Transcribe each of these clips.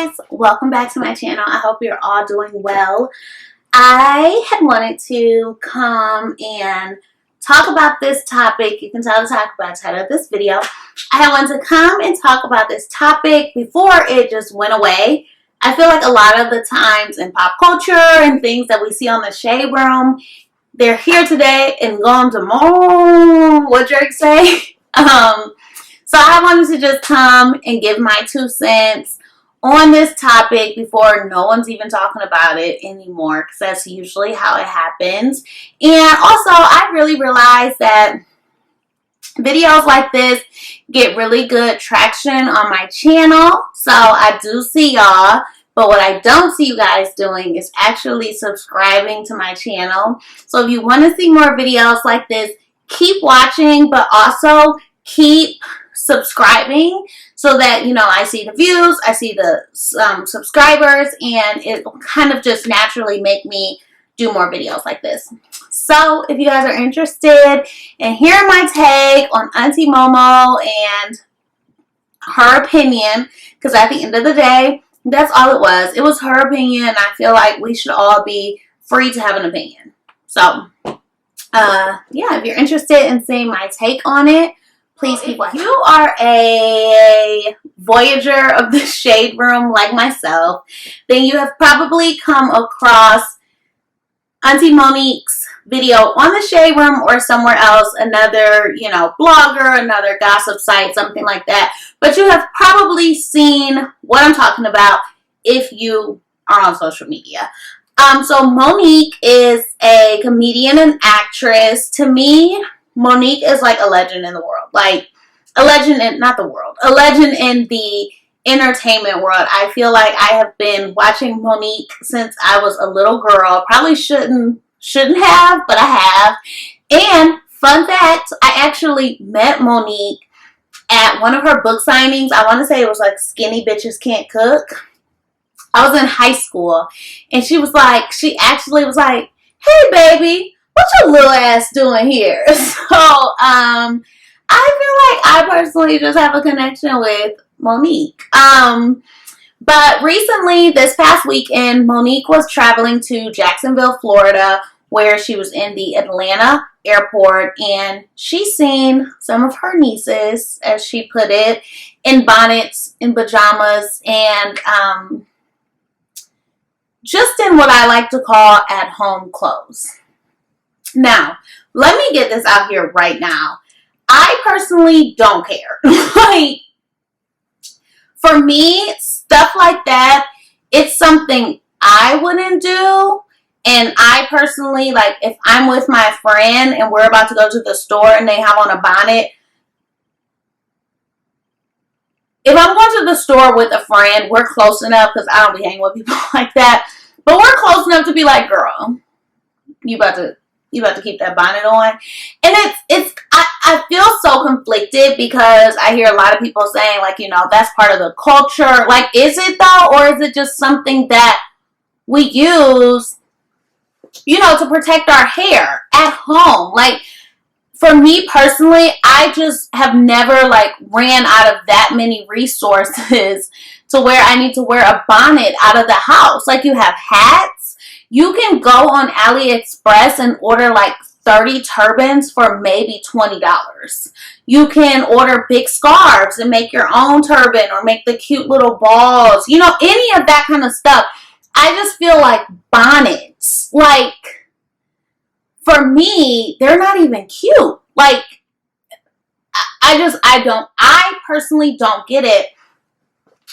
guys, welcome back to my channel. I hope you're all doing well. I had wanted to come and talk about this topic. You can tell the title of this video. I had wanted to come and talk about this topic before it just went away. I feel like a lot of the times in pop culture and things that we see on the Shade Room, they're here today and gone tomorrow. What Drake say? So I wanted to just come and give my 2 cents on this topic before no one's even talking about it anymore, because that's usually how it happens. And also, I really realized that videos like this get really good traction on my channel. So I do see y'all, but what I don't see you guys doing is actually subscribing to my channel. So if you want to see more videos like this, keep watching, but also keep subscribing so that, you know, I see the views, I see the subscribers, and it will kind of just naturally make me do more videos like this. So if you guys are interested in hearing my take on Auntie Momo and her opinion, because at the end of the day, that's all it was. It was her opinion, and I feel like we should all be free to have an opinion. So, yeah, if you're interested in seeing my take on it, please keep watching. If you are a voyager of the Shade Room like myself, then you have probably come across Auntie Monique's video on the Shade Room or somewhere else, another, you know, blogger, another gossip site, something like that. But you have probably seen what I'm talking about if you are on social media. So Monique is a comedian and actress. To me, Monique is like a legend in the world. Like, a legend in, not the world, a legend in the entertainment world. I feel like I have been watching Monique since I was a little girl. Probably shouldn't have, but I have. And fun fact, I actually met Monique at one of her book signings. I want to say it was like Skinny Bitches Can't Cook. I was in high school, and she actually was like, "Hey baby, what your little ass doing here?" So, I feel like I personally just have a connection with Monique. But recently, this past weekend, Monique was traveling to Jacksonville, Florida, where she was in the Atlanta airport, and she seen some of her nieces, as she put it, in bonnets, in pajamas, and just in what I like to call at-home clothes. Now, let me get this out here right now. I personally don't care. Like, for me, stuff like that, it's something I wouldn't do. And I personally, like, if I'm with my friend and we're about to go to the store and they have on a bonnet, if I'm going to the store with a friend, we're close enough, because I don't be hanging with people like that, but we're close enough to be like, girl, you about to keep that bonnet on. And I feel so conflicted, because I hear a lot of people saying, like, you know, that's part of the culture. Like, is it though? Or is it just something that we use, you know, to protect our hair at home? Like, for me personally, I just have never, like, ran out of that many resources to where I need to wear a bonnet out of the house. Like, you have hats. You can go on AliExpress and order like 30 turbans for maybe $20. You can order big scarves and make your own turban, or make the cute little balls. You know, any of that kind of stuff. I just feel like bonnets, like, for me, they're not even cute. Like, I personally don't get it.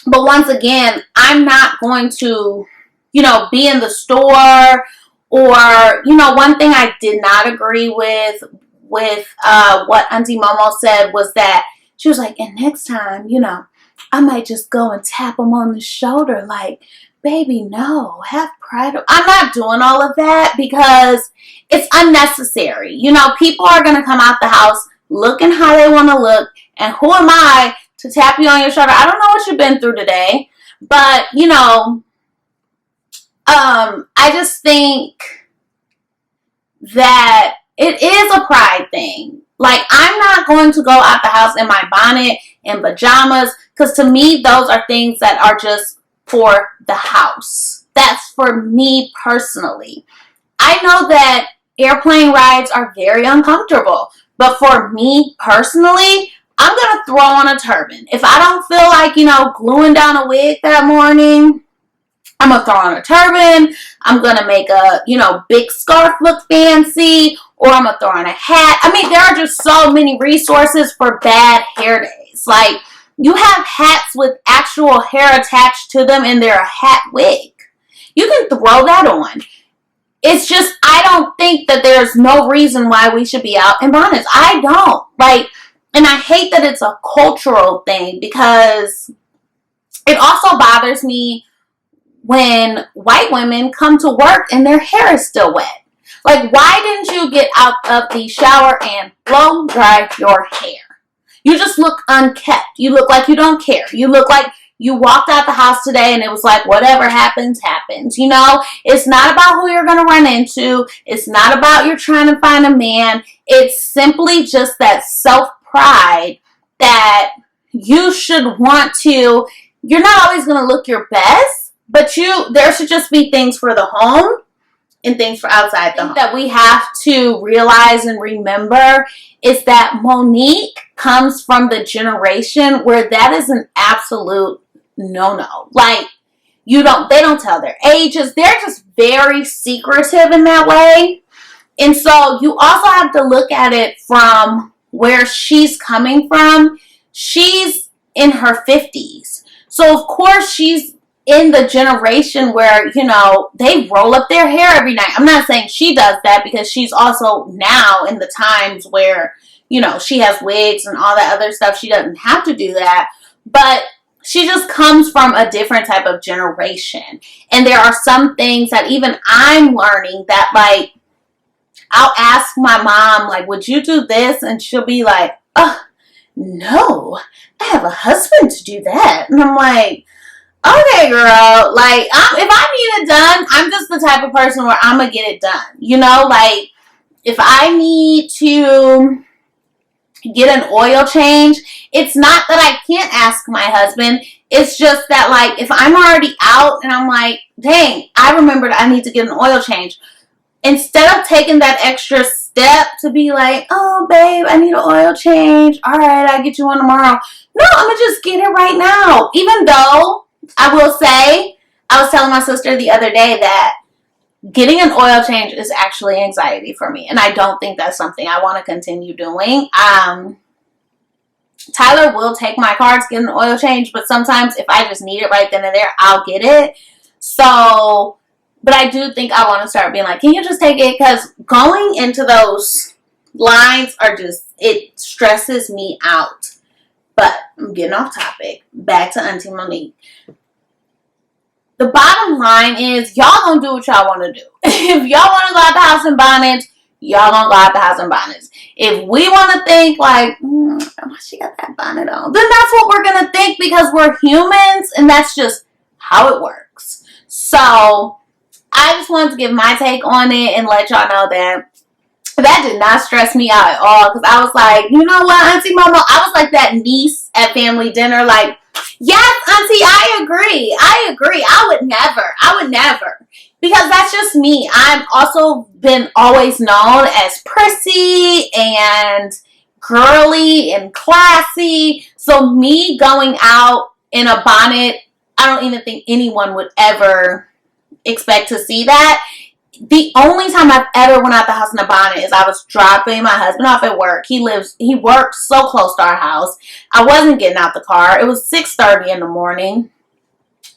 But once again, I'm not going to, you know, be in the store, or, you know, one thing I did not agree with what Auntie Momo said was that she was like, and next time, you know, I might just go and tap him on the shoulder. Like, baby, no, have pride. I'm not doing all of that, because it's unnecessary. You know, people are going to come out the house looking how they want to look, and who am I to tap you on your shoulder? I don't know what you've been through today, but, you know, I just think that it is a pride thing. Like, I'm not going to go out the house in my bonnet and pajamas, because to me, those are things that are just for the house. That's for me personally. I know that airplane rides are very uncomfortable, but for me personally, I'm going to throw on a turban. If I don't feel like, gluing down a wig that morning, I'm going to throw on a turban. I'm going to make a, big scarf look fancy, or I'm going to throw on a hat. I mean, there are just so many resources for bad hair days. Like, you have hats with actual hair attached to them and they're a hat wig. You can throw that on. It's just, I don't think that there's no reason why we should be out in bonnets. I don't. And I hate that it's a cultural thing, because it also bothers me when white women come to work and their hair is still wet. Like, why didn't you get out of the shower and blow dry your hair? You just look unkept. You look like you don't care. You look like you walked out the house today and it was like, whatever happens, happens. It's not about who you're going to run into. It's not about you're trying to find a man. It's simply just that self-pride that you should want to. You're not always going to look your best, but there should just be things for the home and things for outside the home that we have to realize and remember is that Monique comes from the generation where that is an absolute no-no. Like, they don't tell their ages. They're just very secretive in that way. And so you also have to look at it from where she's coming from. She's in her 50s. So of course she's in the generation where, they roll up their hair every night. I'm not saying she does that, because she's also now in the times where, she has wigs and all that other stuff. She doesn't have to do that. But she just comes from a different type of generation. And there are some things that even I'm learning that, like, I'll ask my mom, like, would you do this? And she'll be like, oh, no, I have a husband to do that. And I'm like, okay, girl, like, if I need it done, I'm just the type of person where I'm going to get it done. Like, if I need to get an oil change, it's not that I can't ask my husband. It's just that, like, if I'm already out and I'm like, dang, I remembered I need to get an oil change. Instead of taking that extra step to be like, oh, babe, I need an oil change. All right, I'll get you one tomorrow. No, I'm going to just get it right now. Even though I will say, I was telling my sister the other day that getting an oil change is actually anxiety for me. And I don't think that's something I want to continue doing. Tyler will take my car to get an oil change, but sometimes if I just need it right then and there, I'll get it. So, but I do think I want to start being like, can you just take it? Because going into those lines it stresses me out. But I'm getting off topic. Back to Auntie Monique. The bottom line is, y'all gonna do what y'all want to do. If y'all want to go out the house in bonnets, y'all gonna go out the house in bonnets. If we want to think like, she got that bonnet on, then that's what we're gonna think, because we're humans and that's just how it works. So I just wanted to give my take on it and let y'all know that did not stress me out at all, because I was like, you know what, Auntie Mama, I was like that niece at family dinner, like, yes, Auntie, I agree. I would never. Because that's just me. I've also been always known as prissy and girly and classy. So me going out in a bonnet, I don't even think anyone would ever expect to see that. The only time I've ever went out the house in a bonnet is I was dropping my husband off at work. He worked so close to our house. I wasn't getting out the car. It was 6:30 in the morning.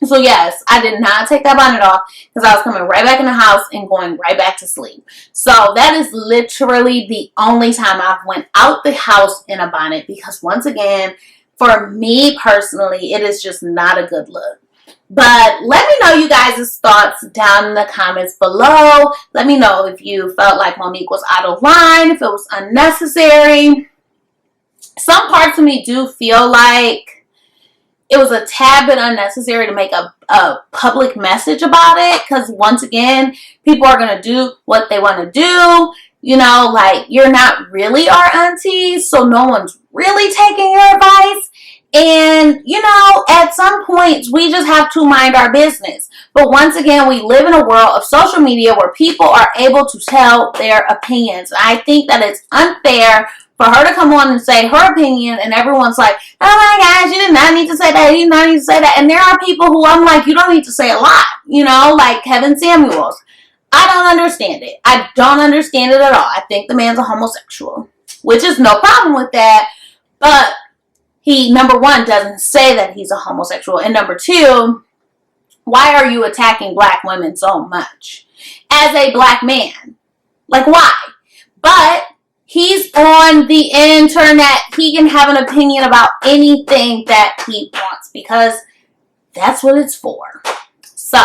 So yes, I did not take that bonnet off, because I was coming right back in the house and going right back to sleep. So that is literally the only time I've went out the house in a bonnet, because once again, for me personally, it is just not a good look. But let me know you guys' thoughts down in the comments below. Let me know if you felt like Monique was out of line, if it was unnecessary. Some parts of me do feel like it was a tad bit unnecessary to make a public message about it, because once again, people are going to do what they want to do. Like, you're not really our auntie, so no one's really taking your advice. And, you know, at some points, we just have to mind our business. But once again, we live in a world of social media where people are able to tell their opinions. I think that it's unfair for her to come on and say her opinion, and everyone's like, oh my gosh, you did not need to say that, you did not need to say that. And there are people who I'm like, you don't need to say a lot, you know, like Kevin Samuels. I don't understand it. I don't understand it at all. I think the man's a homosexual, which is no problem with that. But he, number one, doesn't say that he's a homosexual. And number two, why are you attacking black women so much? As a black man. Like, why? But he's on the internet. He can have an opinion about anything that he wants because that's what it's for. So,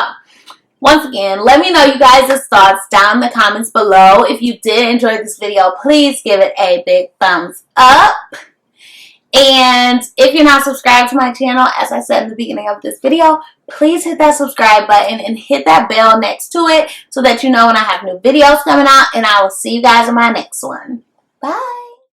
once again, let me know you guys' thoughts down in the comments below. If you did enjoy this video, please give it a big thumbs up. And if you're not subscribed to my channel, as I said in the beginning of this video, please hit that subscribe button and hit that bell next to it so that you know when I have new videos coming out. And I will see you guys in my next one. Bye.